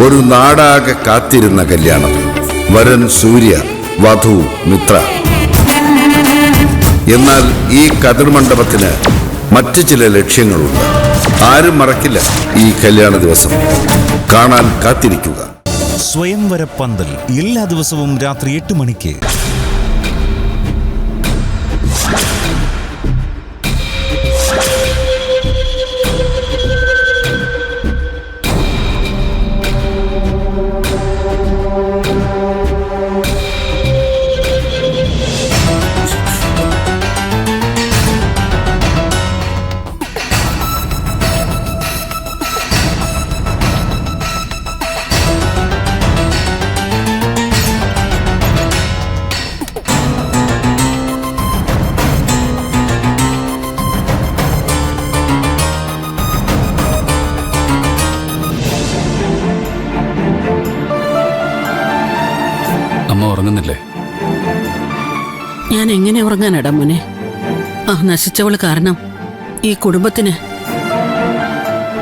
ഒരു നാടാകെ കാത്തിരുന്ന കല്യാണം. വരൻ സൂര്യ, വധു മിത്ര. എന്നാൽ ഈ കതിർമണ്ഡപത്തിന് മറ്റു ചില ലക്ഷ്യങ്ങളുണ്ട്. ആരും മറക്കില്ല ഈ കല്യാണ ദിവസം. കാണാൻ കാത്തിരിക്കുക. സ്വയംവര പന്തൽ എല്ലാ ദിവസവും രാത്രി 8 മണിക്ക്. അമ്മ ഉറങ്ങുന്നില്ലേ? ഞാൻ എങ്ങനെ ഉറങ്ങാനടാ മോനെ? ആ നശിച്ചവള് കാരണം ഈ കുടുംബത്തിന്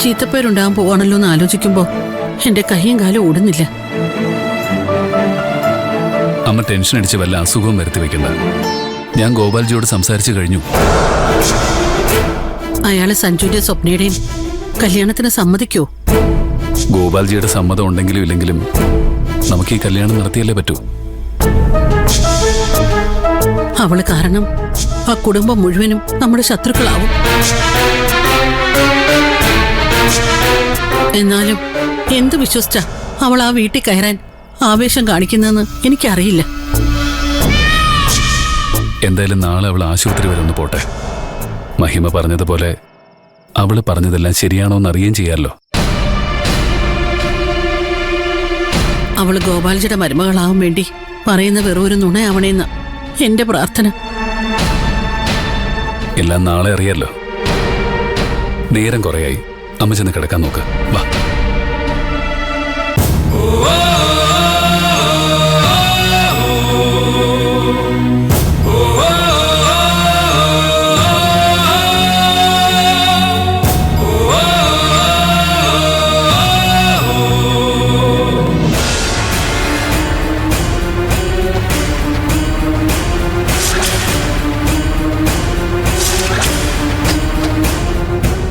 ചീത്തപ്പേരുണ്ടാകാൻ പോവാണല്ലോ എന്ന് ആലോചിക്കുമ്പോ എന്റെ കൈയും കാലും ഓടുന്നില്ല. അമ്മ ടെൻഷൻ അടിച്ച് വല്ല അസുഖവും വരുത്തി വെക്കണ്ട. ഞാൻ ഗോപാൽജിയോട് സംസാരിച്ചു കഴിഞ്ഞു. അയാള് സഞ്ജുവിന്റെ സ്വപ്നയുടെയും കല്യാണത്തിന് സമ്മതിക്കോ? ഗോപാൽജിയുടെ സമ്മതം ഉണ്ടെങ്കിലും ഇല്ലെങ്കിലും നമുക്ക് ഈ കല്യാണം നടത്തിയല്ലേ പറ്റൂ. അവള് കാരണം ആ കുടുംബം മുഴുവനും നമ്മുടെ ശത്രുക്കളാവും. എന്നാലും എന്ത് വിശ്വസിച്ച അവൾ ആ വീട്ടിൽ കയറാൻ ആവേശം കാണിക്കുന്നതെന്ന് എനിക്കറിയില്ല. എന്തായാലും നാളെ അവൾ ആശുപത്രി വരെ ഒന്ന് പോട്ടെ. മഹിമ പറഞ്ഞതുപോലെ അവള് പറഞ്ഞതെല്ലാം ശരിയാണോ എന്ന് അറിയുകയും ചെയ്യാമല്ലോ. അവള് ഗോപാൽജിയുടെ മരുമകളാവാൻ വേണ്ടി പറയുന്ന വെറും ഒരു നുണയാവണേന്ന എന്റെ പ്രാർത്ഥന. എല്ലാം നാളെ അറിയാലോ. നേരം കുറയായി. അമ്മ ചെന്ന് കിടക്കാൻ നോക്ക്. വാ.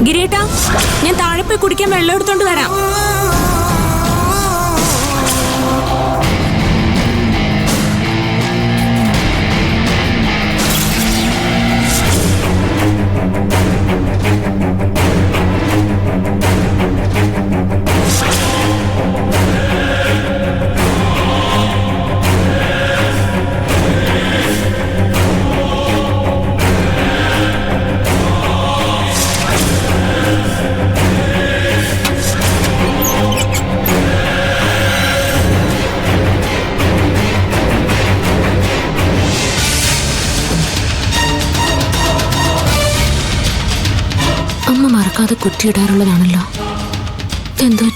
ഗിരീട്ടാ, ഞാൻ താഴെ പോയി കുടിക്കാൻ വെള്ളം എടുത്തോണ്ട് വരാം. അമ്മ മറക്കാതെ കുറ്റിയിടാറുള്ളതാണല്ലോ. എന്തോ